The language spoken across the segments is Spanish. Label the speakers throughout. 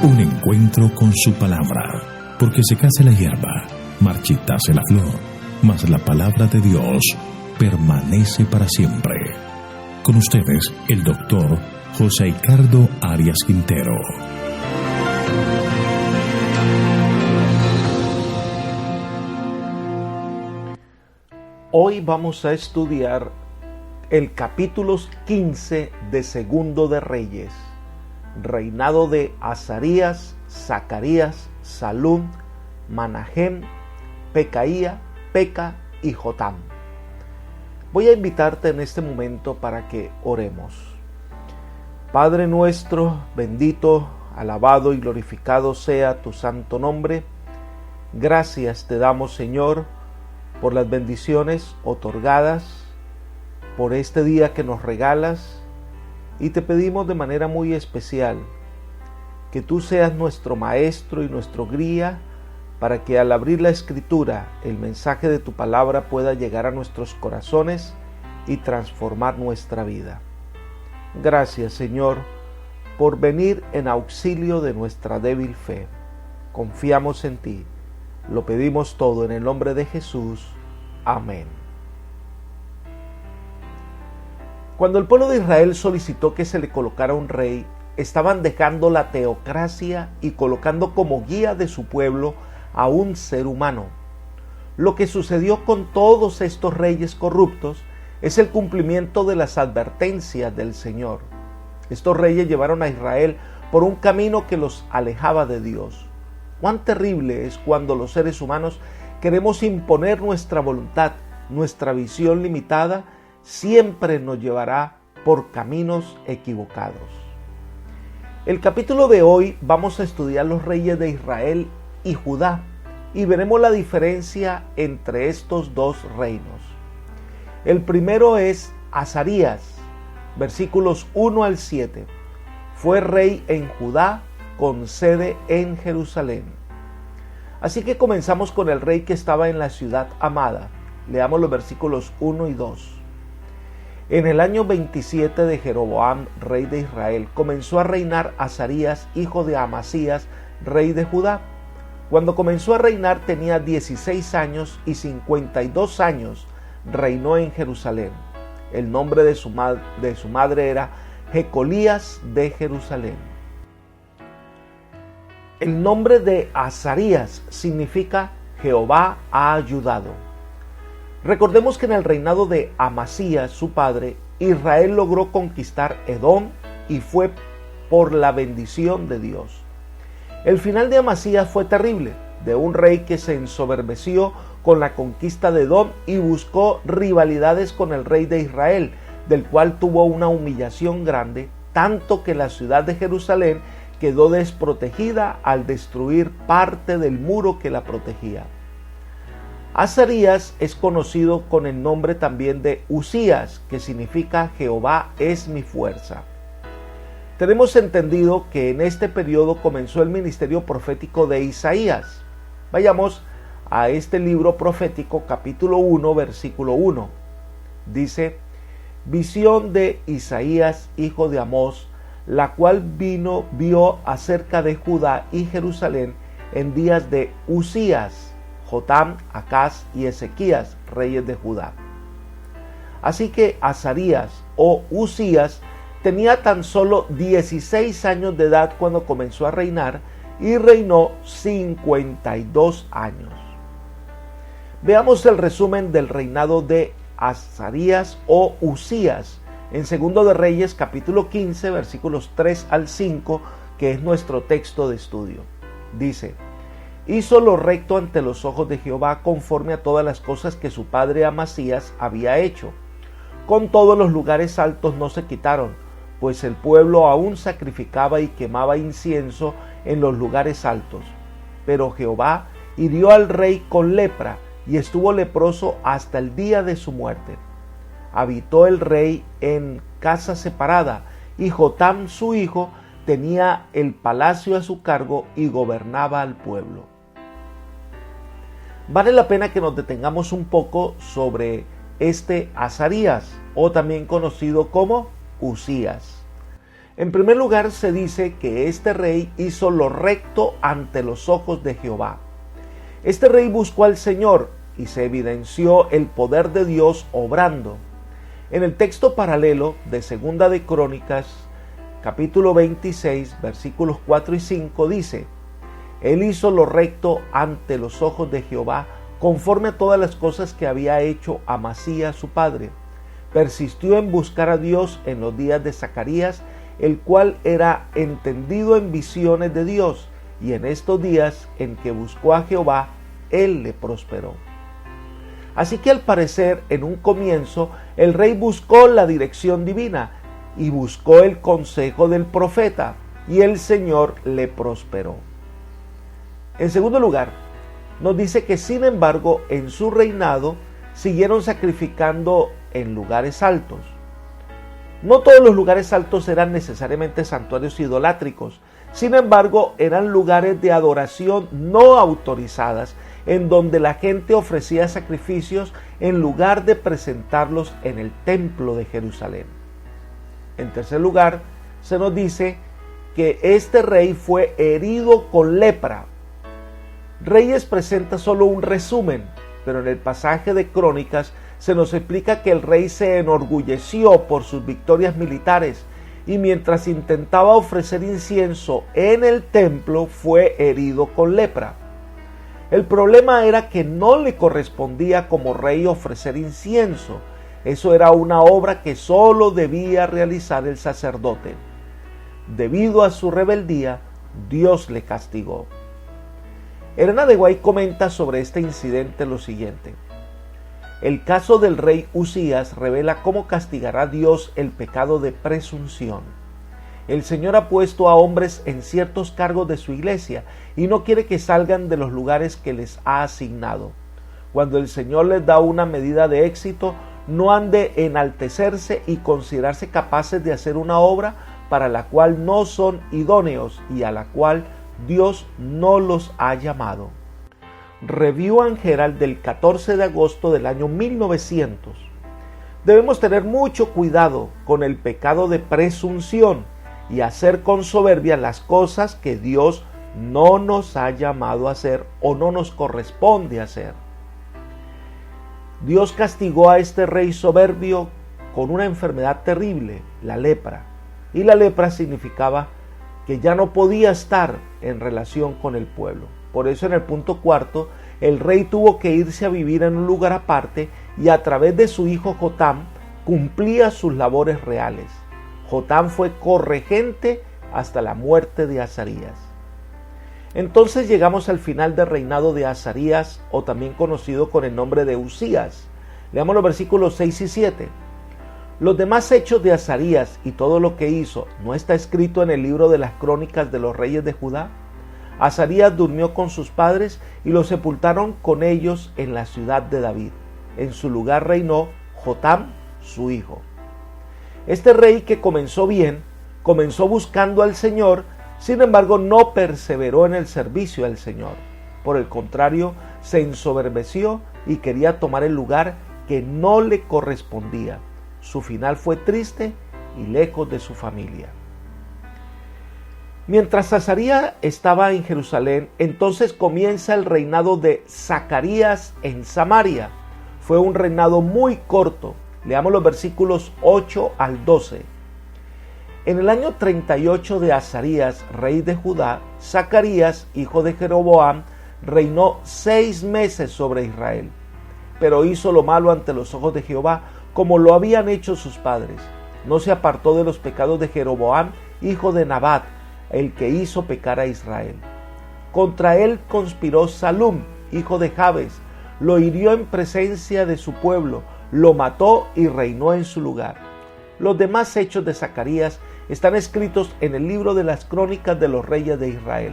Speaker 1: Un encuentro con su palabra, porque secase la hierba, marchitase la flor, mas la palabra de Dios permanece para siempre. Con ustedes, el doctor José Ricardo Arias Quintero.
Speaker 2: Hoy vamos a estudiar el capítulo 15 de Segundo de Reyes, reinado de Azarías, Zacarías, Salum, Manahem, Pecaía, Peca y Jotam. Voy a invitarte en este momento para que oremos. Padre nuestro, bendito, alabado y glorificado sea tu santo nombre. Gracias te damos, Señor, por las bendiciones otorgadas, por este día que nos regalas, y te pedimos de manera muy especial que tú seas nuestro maestro y nuestro guía, para que al abrir la Escritura, el mensaje de tu palabra pueda llegar a nuestros corazones y transformar nuestra vida. Gracias, Señor, por venir en auxilio de nuestra débil fe. Confiamos en ti. Lo pedimos todo en el nombre de Jesús. Amén. Cuando el pueblo de Israel solicitó que se le colocara un rey, estaban dejando la teocracia y colocando como guía de su pueblo a un ser humano. Lo que sucedió con todos estos reyes corruptos es el cumplimiento de las advertencias del Señor. Estos reyes llevaron a Israel por un camino que los alejaba de Dios. Cuán terrible es cuando los seres humanos queremos imponer nuestra voluntad. Nuestra visión limitada siempre nos llevará por caminos equivocados. El capítulo de hoy vamos a estudiar los reyes de Israel y Judá y veremos la diferencia entre estos dos reinos. El primero es Azarías, versículos 1 al 7. Fue rey en Judá con sede en Jerusalén. Así que comenzamos con el rey que estaba en la ciudad amada. Leamos los versículos 1 y 2. En el año 27 de Jeroboam, rey de Israel, comenzó a reinar Azarías, hijo de Amasías, rey de Judá. Cuando comenzó a reinar tenía 16 años y 52 años reinó en Jerusalén. El nombre de su madre era Jecolías de Jerusalén. El nombre de Azarías significa Jehová ha ayudado. Recordemos que en el reinado de Amasías, su padre, Israel logró conquistar Edom y fue por la bendición de Dios. El final de Amasías fue terrible, de un rey que se ensoberbeció con la conquista de Edom y buscó rivalidades con el rey de Israel, del cual tuvo una humillación grande, tanto que la ciudad de Jerusalén quedó desprotegida al destruir parte del muro que la protegía. Azarías es conocido con el nombre también de Uzías, que significa Jehová es mi fuerza. Tenemos entendido que en este periodo comenzó el ministerio profético de Isaías. Vayamos a este libro profético, capítulo 1, versículo 1. Dice: visión de Isaías, hijo de Amós, la cual vio acerca de Judá y Jerusalén en días de Uzías, Jotam, Acaz y Ezequías, reyes de Judá. Así que Azarías o Uzías tenía tan solo 16 años de edad cuando comenzó a reinar y reinó 52 años. Veamos el resumen del reinado de Azarías o Uzías en Segundo de Reyes, capítulo 15, versículos 3 al 5, que es nuestro texto de estudio. Dice: hizo lo recto ante los ojos de Jehová, conforme a todas las cosas que su padre Amasías había hecho. Con todos los lugares altos no se quitaron, pues el pueblo aún sacrificaba y quemaba incienso en los lugares altos. Pero Jehová hirió al rey con lepra, y estuvo leproso hasta el día de su muerte. Habitó el rey en casa separada, y Jotam su hijo tenía el palacio a su cargo y gobernaba al pueblo. Vale la pena que nos detengamos un poco sobre este Azarías, o también conocido como Uzías. En primer lugar, se dice que este rey hizo lo recto ante los ojos de Jehová. Este rey buscó al Señor y se evidenció el poder de Dios obrando. En el texto paralelo de Segunda de Crónicas, capítulo 26, versículos 4 y 5, dice: Él hizo lo recto ante los ojos de Jehová, conforme a todas las cosas que había hecho Amasías su padre. Persistió en buscar a Dios en los días de Zacarías, el cual era entendido en visiones de Dios, y en estos días en que buscó a Jehová, Él le prosperó. Así que al parecer, en un comienzo, el rey buscó la dirección divina y buscó el consejo del profeta, y el Señor le prosperó. En segundo lugar, nos dice que sin embargo, en su reinado, siguieron sacrificando en lugares altos. No todos los lugares altos eran necesariamente santuarios idolátricos, sin embargo, eran lugares de adoración no autorizadas, en donde la gente ofrecía sacrificios en lugar de presentarlos en el templo de Jerusalén. En tercer lugar, se nos dice que este rey fue herido con lepra. Reyes presenta solo un resumen, pero en el pasaje de Crónicas se nos explica que el rey se enorgulleció por sus victorias militares y mientras intentaba ofrecer incienso en el templo fue herido con lepra. El problema era que no le correspondía como rey ofrecer incienso. Eso era una obra que solo debía realizar el sacerdote. Debido a su rebeldía, Dios le castigó. Elena de White comenta sobre este incidente lo siguiente: el caso del rey Usías revela cómo castigará Dios el pecado de presunción. El Señor ha puesto a hombres en ciertos cargos de su iglesia y no quiere que salgan de los lugares que les ha asignado. Cuando el Señor les da una medida de éxito, no han de enaltecerse y considerarse capaces de hacer una obra para la cual no son idóneos y a la cual Dios no los ha llamado. Review and Herald del 14 de agosto del año 1900. Debemos tener mucho cuidado con el pecado de presunción y hacer con soberbia las cosas que Dios no nos ha llamado a hacer o no nos corresponde hacer. Dios castigó a este rey soberbio con una enfermedad terrible, la lepra. Y la lepra significaba que ya no podía estar en relación con el pueblo. Por eso en el punto 4, el rey tuvo que irse a vivir en un lugar aparte y a través de su hijo Jotam cumplía sus labores reales. Jotam fue corregente hasta la muerte de Azarías. Entonces llegamos al final del reinado de Azarías, o también conocido con el nombre de Usías. Leamos los versículos 6 y 7. Los demás hechos de Azarías y todo lo que hizo, ¿no está escrito en el libro de las crónicas de los reyes de Judá? Azarías durmió con sus padres y los sepultaron con ellos en la ciudad de David. En su lugar reinó Jotam, su hijo. Este rey que comenzó bien, comenzó buscando al Señor, sin embargo no perseveró en el servicio al Señor. Por el contrario, se ensoberbeció y quería tomar el lugar que no le correspondía. Su final fue triste y lejos de su familia. Mientras Azarías estaba en Jerusalén, entonces comienza el reinado de Zacarías en Samaria. Fue un reinado muy corto. Leamos los versículos 8 al 12. En el año 38 de Azarías, rey de Judá, Zacarías, hijo de Jeroboam, reinó 6 meses sobre Israel. Pero hizo lo malo ante los ojos de Jehová, como lo habían hecho sus padres. No se apartó de los pecados de Jeroboam, hijo de Nabat, el que hizo pecar a Israel. Contra él conspiró Salum, hijo de Jabes, lo hirió en presencia de su pueblo, lo mató y reinó en su lugar. Los demás hechos de Zacarías están escritos en el libro de las crónicas de los reyes de Israel.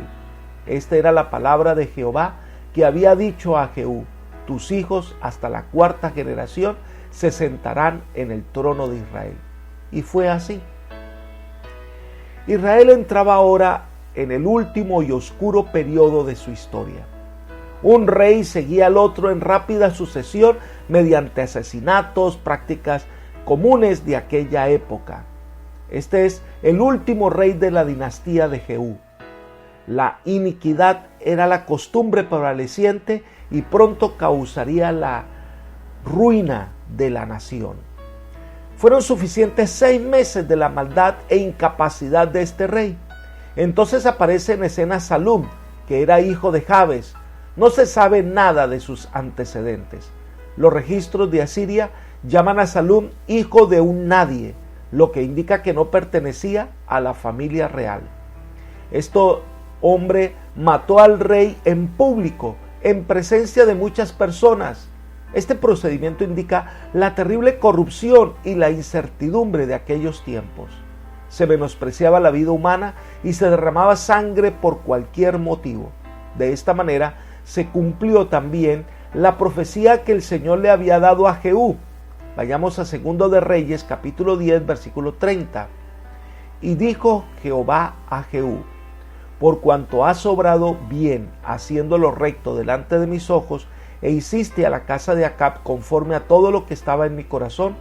Speaker 2: Esta era la palabra de Jehová que había dicho a Jehú: tus hijos hasta la 4ª generación se sentarán en el trono de Israel. Y fue así. Israel entraba ahora en el último y oscuro periodo de su historia. Un rey seguía al otro en rápida sucesión mediante asesinatos, prácticas comunes de aquella época. Este es el último rey de la dinastía de Jehú. La iniquidad era la costumbre prevaleciente y pronto causaría la ruina de la nación. Fueron suficientes 6 meses de la maldad e incapacidad de este rey. Entonces aparece en escena Salum, que era hijo de Jabes. No se sabe nada de sus antecedentes. Los registros de Asiria llaman a Salum hijo de un nadie, lo que indica que no pertenecía a la familia real. Este hombre mató al rey en público, en presencia de muchas personas. Este procedimiento indica la terrible corrupción y la incertidumbre de aquellos tiempos. Se menospreciaba la vida humana y se derramaba sangre por cualquier motivo. De esta manera se cumplió también la profecía que el Señor le había dado a Jehú. Vayamos a 2 de Reyes, capítulo 10, versículo 30. Y dijo Jehová a Jehú: por cuanto has obrado bien, haciendo lo recto delante de mis ojos, e hiciste a la casa de Acab conforme a todo lo que estaba en mi corazón,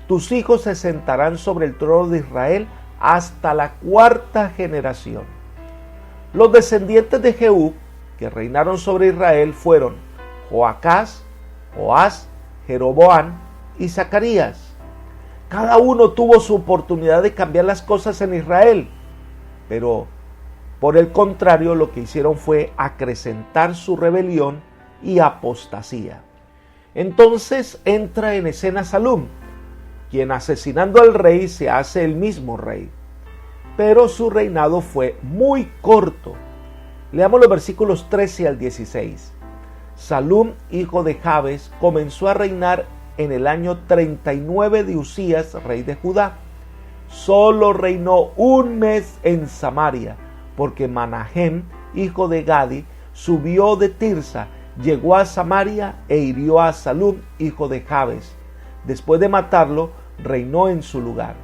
Speaker 2: tus hijos se sentarán sobre el trono de Israel hasta la 4ª generación. Los descendientes de Jehú que reinaron sobre Israel fueron Joacás, Joás, Jeroboam y Zacarías. Cada uno tuvo su oportunidad de cambiar las cosas en Israel, pero por el contrario lo que hicieron fue acrecentar su rebelión y apostasía. Entonces entra en escena Salum, quien asesinando al rey se hace el mismo rey, pero su reinado fue muy corto. Leamos los versículos 13 al 16. Salum, hijo de Jabes, comenzó a reinar en el año 39 de Usías, rey de Judá. Solo reinó 1 mes en Samaria, porque Manahem, hijo de Gadi, subió de Tirsa, llegó a Samaria e hirió a Salum, hijo de Jabes. Después de matarlo, reinó en su lugar.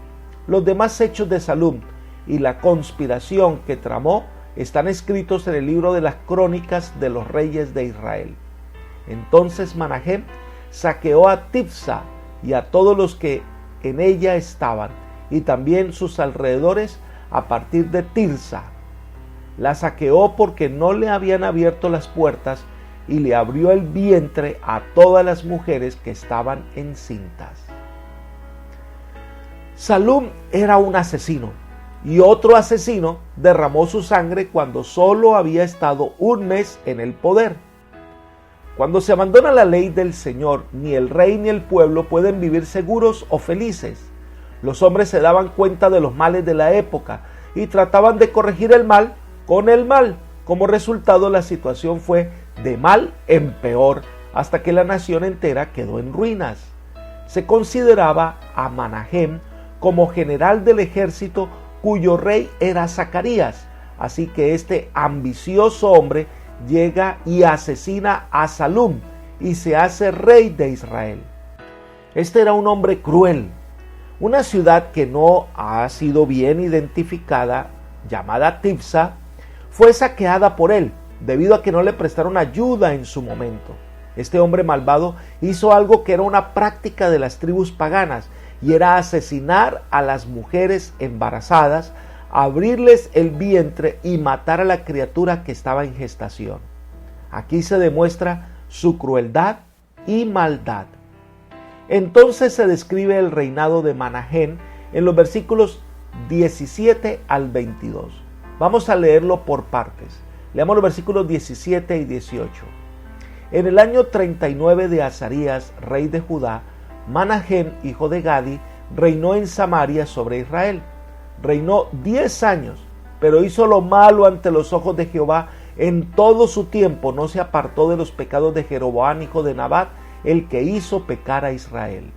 Speaker 2: Los demás hechos de Salum y la conspiración que tramó están escritos en el libro de las crónicas de los reyes de Israel. Entonces Manahem saqueó a Tifsa y a todos los que en ella estaban, y también sus alrededores a partir de Tirsa. La saqueó porque no le habían abierto las puertas y le abrió el vientre a todas las mujeres que estaban encintas. Salum era un asesino, y otro asesino derramó su sangre cuando solo había estado 1 mes en el poder. Cuando se abandona la ley del Señor, ni el rey ni el pueblo pueden vivir seguros o felices. Los hombres se daban cuenta de los males de la época y trataban de corregir el mal con el mal. Como resultado, la situación fue de mal en peor hasta que la nación entera quedó en ruinas. Se consideraba a Manahem como general del ejército cuyo rey era Zacarías, así que este ambicioso hombre llega y asesina a Salum y se hace rey de Israel. Este era un hombre cruel. Una ciudad que no ha sido bien identificada, llamada Tifsa, fue saqueada por él, debido a que no le prestaron ayuda en su momento. Este hombre malvado hizo algo que era una práctica de las tribus paganas, y era asesinar a las mujeres embarazadas, abrirles el vientre y matar a la criatura que estaba en gestación. Aquí se demuestra su crueldad y maldad. Entonces se describe el reinado de Manahem en los versículos 17 al 22. Vamos a leerlo por partes. Leamos los versículos 17 y 18. En el año 39 de Azarías, rey de Judá, Manahem, hijo de Gadi, reinó en Samaria sobre Israel. Reinó 10 años, pero hizo lo malo ante los ojos de Jehová. En todo su tiempo no se apartó de los pecados de Jeroboam, hijo de Nabat, el que hizo pecar a Israel.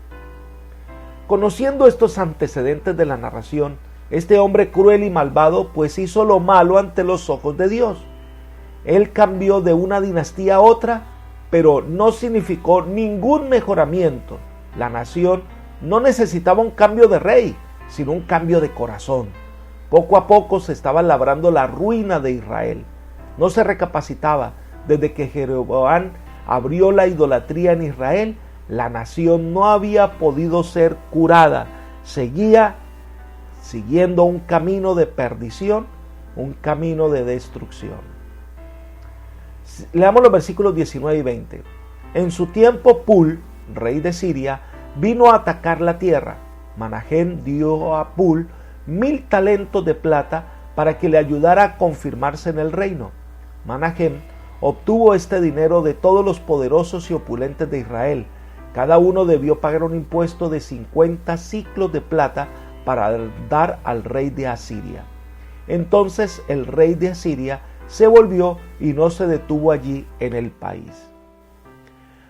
Speaker 2: Conociendo estos antecedentes de la narración, este hombre cruel y malvado pues hizo lo malo ante los ojos de Dios. Él cambió de una dinastía a otra, pero no significó ningún mejoramiento. La nación no necesitaba un cambio de rey, sino un cambio de corazón. Poco a poco se estaba labrando la ruina de Israel. No se recapacitaba. Desde que Jeroboam abrió la idolatría en Israel, la nación no había podido ser curada. Seguía siguiendo un camino de perdición, un camino de destrucción. Leamos los versículos 19 y 20. En su tiempo Pul, rey de Siria, vino a atacar la tierra. Manahem dio a Pul 1000 talentos de plata para que le ayudara a confirmarse en el reino. Manahem obtuvo este dinero de todos los poderosos y opulentes de Israel. Cada uno debió pagar un impuesto de 50 ciclos de plata para dar al rey de Asiria. Entonces el rey de Asiria se volvió y no se detuvo allí en el país.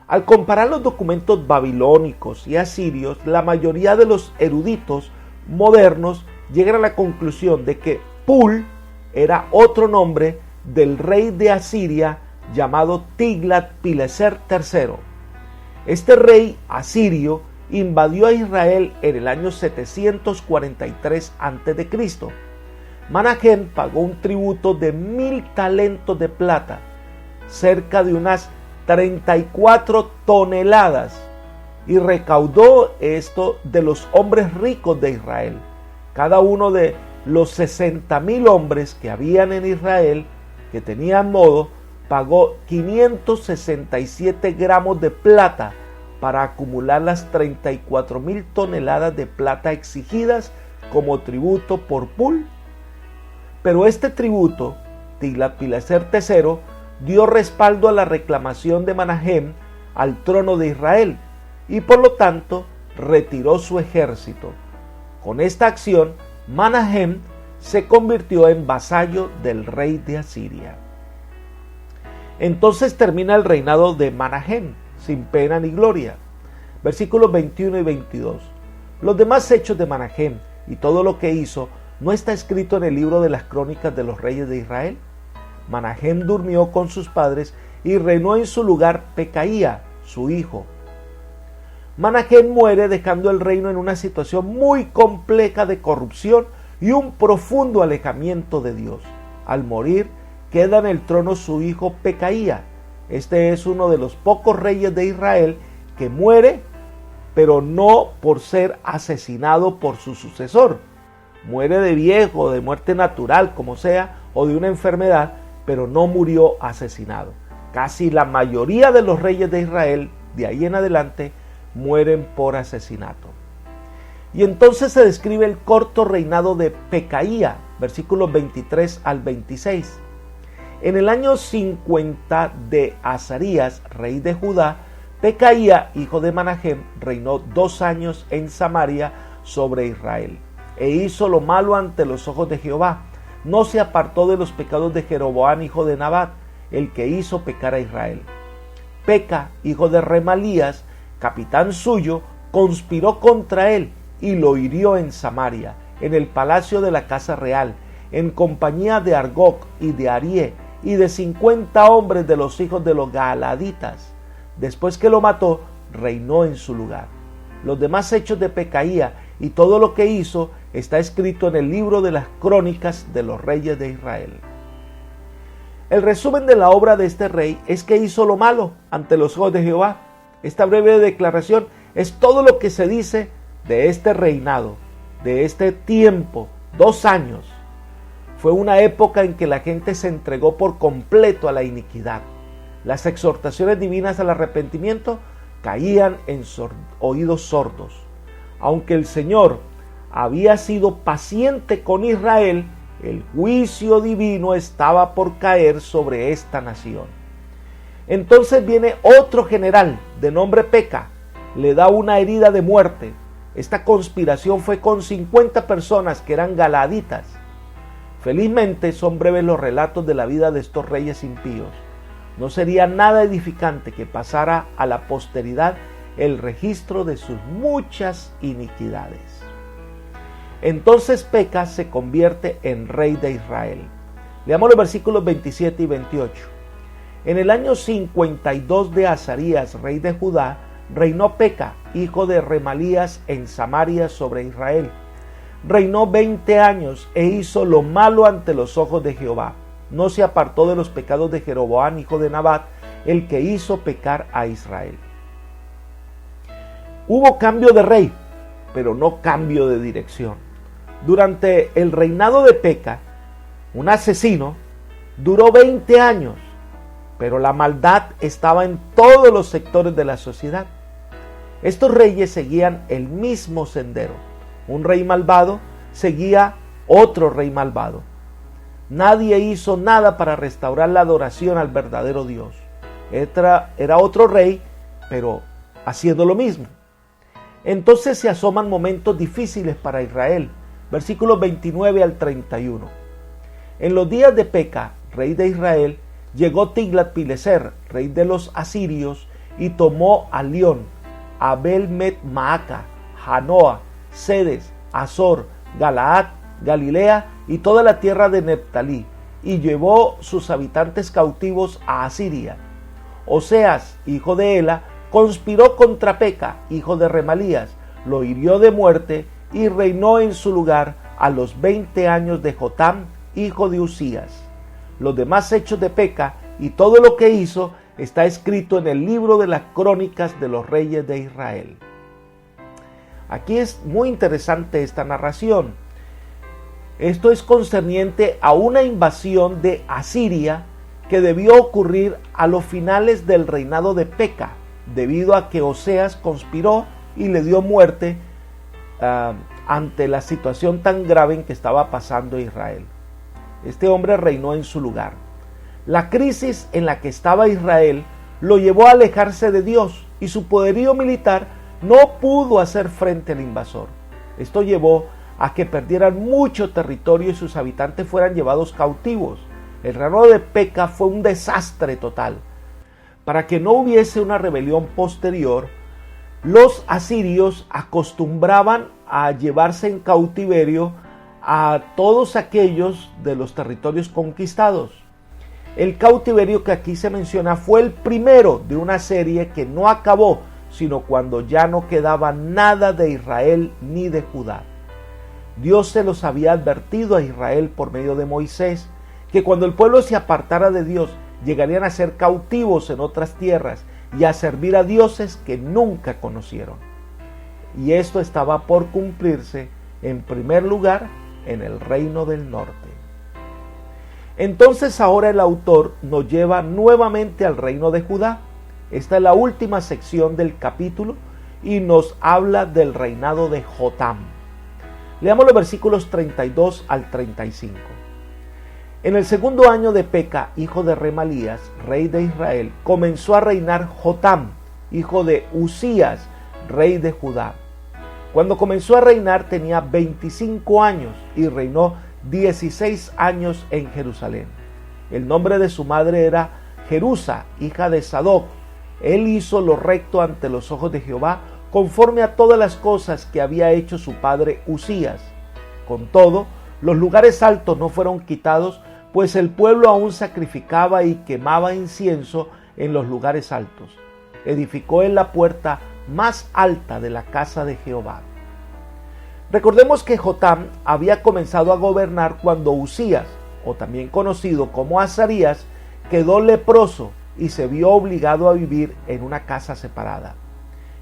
Speaker 2: Al comparar los documentos babilónicos y asirios, la mayoría de los eruditos modernos llegan a la conclusión de que Pul era otro nombre del rey de Asiria llamado Tiglat-Pileser III. Este rey asirio invadió a Israel en el año 743 a.C. Manahem pagó un tributo de 1000 talentos de plata, cerca de unas 34 toneladas, y recaudó esto de los hombres ricos de Israel. Cada uno de los 60,000 hombres que habían en Israel, que tenían modo, pagó 567 gramos de plata para acumular las 34,000 toneladas de plata exigidas como tributo por Pul. Pero este tributo, Tiglat-Pileser III, dio respaldo a la reclamación de Manahem al trono de Israel y por lo tanto retiró su ejército. Con esta acción, Manahem se convirtió en vasallo del rey de Asiria. Entonces termina el reinado de Manahem, sin pena ni gloria. Versículos 21 y 22. Los demás hechos de Manahem y todo lo que hizo ¿no está escrito en el libro de las crónicas de los reyes de Israel? Manahem durmió con sus padres y reinó en su lugar Pecaía, su hijo. Manahem muere dejando el reino en una situación muy compleja de corrupción y un profundo alejamiento de Dios. Al morir, queda en el trono su hijo Pecaía. Este es uno de los pocos reyes de Israel que muere, pero no por ser asesinado por su sucesor. Muere de viejo, de muerte natural, como sea, o de una enfermedad, pero no murió asesinado. Casi la mayoría de los reyes de Israel, de ahí en adelante, mueren por asesinato. Y entonces se describe el corto reinado de Pecaía, versículos 23 al 26. En el año 50 de Azarías, rey de Judá, Pecaía, hijo de Manahem, reinó 2 años en Samaria sobre Israel, e hizo lo malo ante los ojos de Jehová. No se apartó de los pecados de Jeroboam, hijo de Nabat, el que hizo pecar a Israel. Peca, hijo de Remalías, capitán suyo, conspiró contra él y lo hirió en Samaria, en el palacio de la casa real, en compañía de Argoc y de Arié y de 50 hombres de los hijos de los Gaaladitas. Después que lo mató, reinó en su lugar. Los demás hechos de Pecaía y todo lo que hizo está escrito en el libro de las crónicas de los reyes de Israel. El resumen de la obra de este rey es que hizo lo malo ante los ojos de Jehová. Esta breve declaración es todo lo que se dice de este reinado, de este tiempo, 2 años. Fue una época en que la gente se entregó por completo a la iniquidad. Las exhortaciones divinas al arrepentimiento caían en oídos sordos. Aunque el Señor había sido paciente con Israel, el juicio divino estaba por caer sobre esta nación. Entonces viene otro general de nombre Peca, le da una herida de muerte. Esta conspiración fue con 50 personas que eran galaditas. Felizmente son breves los relatos de la vida de estos reyes impíos. No sería nada edificante que pasara a la posteridad el registro de sus muchas iniquidades. Entonces Peca se convierte en rey de Israel. Leamos los versículos 27 y 28. En el año 52 de Azarías, rey de Judá, reinó Peca, hijo de Remalías, en Samaria sobre Israel. Reinó 20 años e hizo lo malo ante los ojos de Jehová. No se apartó de los pecados de Jeroboam, hijo de Nabat, el que hizo pecar a Israel. Hubo cambio de rey, pero no cambio de dirección. Durante el reinado de Peca, un asesino, duró 20 años, pero la maldad estaba en todos los sectores de la sociedad. Estos reyes seguían el mismo sendero. Un rey malvado seguía otro rey malvado. Nadie hizo nada para restaurar la adoración al verdadero Dios. Era otro rey, pero haciendo lo mismo. Entonces se asoman momentos difíciles para Israel. Versículos 29 al 31. En los días de Peca, rey de Israel, llegó Tiglat-Pileser, rey de los asirios, y tomó a Lión, Abel-met-Maaca, Janoa, Sedes, Azor, Galaad, Galilea y toda la tierra de Neftalí, y llevó sus habitantes cautivos a Asiria. Oseas, hijo de Ela, conspiró contra Peca, hijo de Remalías, lo hirió de muerte y reinó en su lugar a los 20 años de Jotam, hijo de Usías. Los demás hechos de Peca y todo lo que hizo está escrito en el libro de las crónicas de los reyes de Israel. Aquí es muy interesante esta narración. Esto es concerniente a una invasión de Asiria que debió ocurrir a los finales del reinado de Peca, debido a que Oseas conspiró y le dio muerte ante la situación tan grave en que estaba pasando Israel. Este hombre reinó en su lugar. La crisis en la que estaba Israel lo llevó a alejarse de Dios y su poderío militar no pudo hacer frente al invasor. Esto llevó a que perdieran mucho territorio y sus habitantes fueran llevados cautivos. El reinado de Peca fue un desastre total. Para que no hubiese una rebelión posterior, los asirios acostumbraban a llevarse en cautiverio a todos aquellos de los territorios conquistados. El cautiverio que aquí se menciona fue el primero de una serie que no acabó, sino cuando ya no quedaba nada de Israel ni de Judá. Dios se los había advertido a Israel por medio de Moisés, que cuando el pueblo se apartara de Dios, llegarían a ser cautivos en otras tierras y a servir a dioses que nunca conocieron. Y esto estaba por cumplirse, en primer lugar, en el reino del norte. Entonces ahora el autor nos lleva nuevamente al reino de Judá. Esta es la última sección del capítulo y nos habla del reinado de Jotam. Leamos los versículos 32 al 35. En el segundo año de Peca, hijo de Remalías, rey de Israel, comenzó a reinar Jotam, hijo de Usías, rey de Judá. Cuando comenzó a reinar tenía 25 años y reinó 16 años en Jerusalén. El nombre de su madre era Jerusa, hija de Sadoc. Él hizo lo recto ante los ojos de Jehová, conforme a todas las cosas que había hecho su padre Usías. Con todo, los lugares altos no fueron quitados, pues el pueblo aún sacrificaba y quemaba incienso en los lugares altos. Edificó en la puerta más alta de la casa de Jehová. Recordemos que Jotam había comenzado a gobernar cuando Usías, o también conocido como Azarías, quedó leproso y se vio obligado a vivir en una casa separada.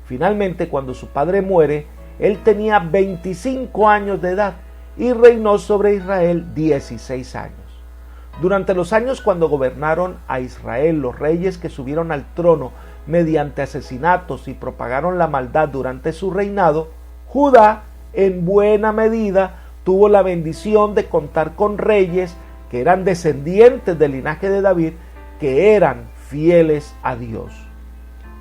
Speaker 2: Finalmente, cuando su padre muere, él tenía 25 años de edad y reinó sobre Israel 16 años. Durante los años cuando gobernaron a Israel los reyes que subieron al trono mediante asesinatos y propagaron la maldad durante su reinado, Judá en buena medida tuvo la bendición de contar con reyes que eran descendientes del linaje de David, que eran fieles a Dios.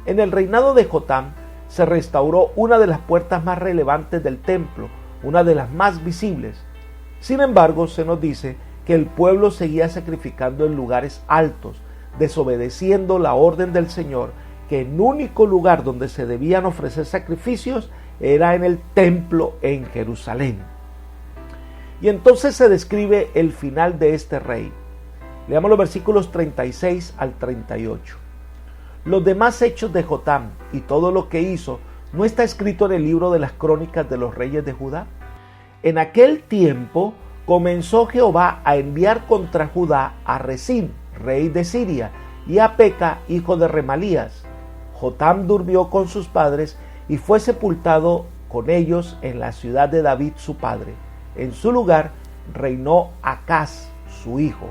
Speaker 2: En el reinado de Jotam se restauró una de las puertas más relevantes del templo, una de las más visibles. Sin embargo, se nos dice que el pueblo seguía sacrificando en lugares altos, desobedeciendo la orden del Señor, que el único lugar donde se debían ofrecer sacrificios era en el templo en Jerusalén. Y entonces se describe el final de este rey. Leamos los versículos 36 al 38. Los demás hechos de Jotam y todo lo que hizo, ¿no está escrito en el libro de las crónicas de los reyes de Judá? En aquel tiempo comenzó Jehová a enviar contra Judá a Rezín, rey de Siria, y a Peca, hijo de Remalías. Jotam durmió con sus padres y fue sepultado con ellos en la ciudad de David su padre. En su lugar reinó Acaz, su hijo.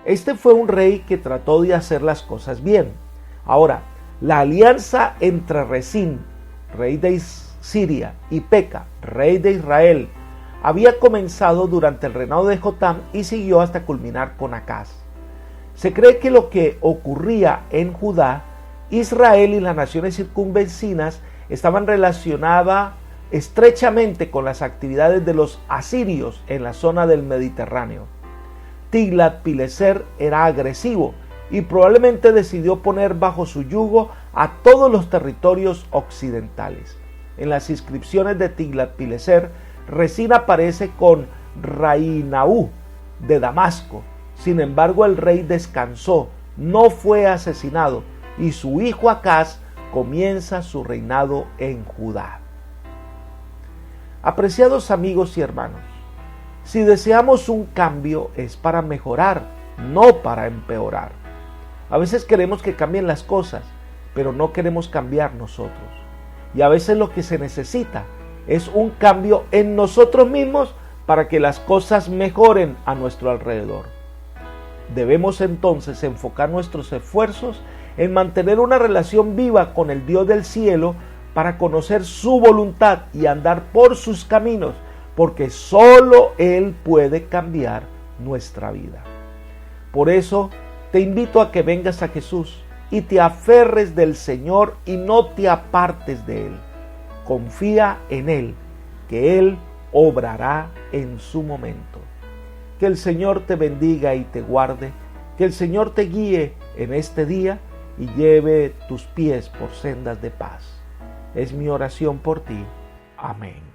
Speaker 2: Este fue un rey que trató de hacer las cosas bien. Ahora, la alianza entre Rezín, rey de Siria, y Peca, rey de Israel, había comenzado durante el reinado de Jotam y siguió hasta culminar con Acaz. Se cree que lo que ocurría en Judá, Israel y las naciones circunvecinas estaban relacionadas estrechamente con las actividades de los asirios en la zona del Mediterráneo. Tiglat-Pileser era agresivo y probablemente decidió poner bajo su yugo a todos los territorios occidentales. En las inscripciones de Tiglat-Pileser, Rezín aparece con Rainaú de Damasco. Sin embargo, el rey descansó, no fue asesinado, y su hijo Acaz comienza su reinado en Judá. Apreciados amigos y hermanos, si deseamos un cambio es para mejorar, no para empeorar. A veces queremos que cambien las cosas, pero no queremos cambiar nosotros. Y a veces lo que se necesita es un cambio en nosotros mismos para que las cosas mejoren a nuestro alrededor. Debemos entonces enfocar nuestros esfuerzos en mantener una relación viva con el Dios del cielo para conocer su voluntad y andar por sus caminos, porque solo Él puede cambiar nuestra vida. Por eso te invito a que vengas a Jesús y te aferres del Señor y no te apartes de Él. Confía en Él, que Él obrará en su momento. Que el Señor te bendiga y te guarde, que el Señor te guíe en este día y lleve tus pies por sendas de paz. Es mi oración por ti. Amén.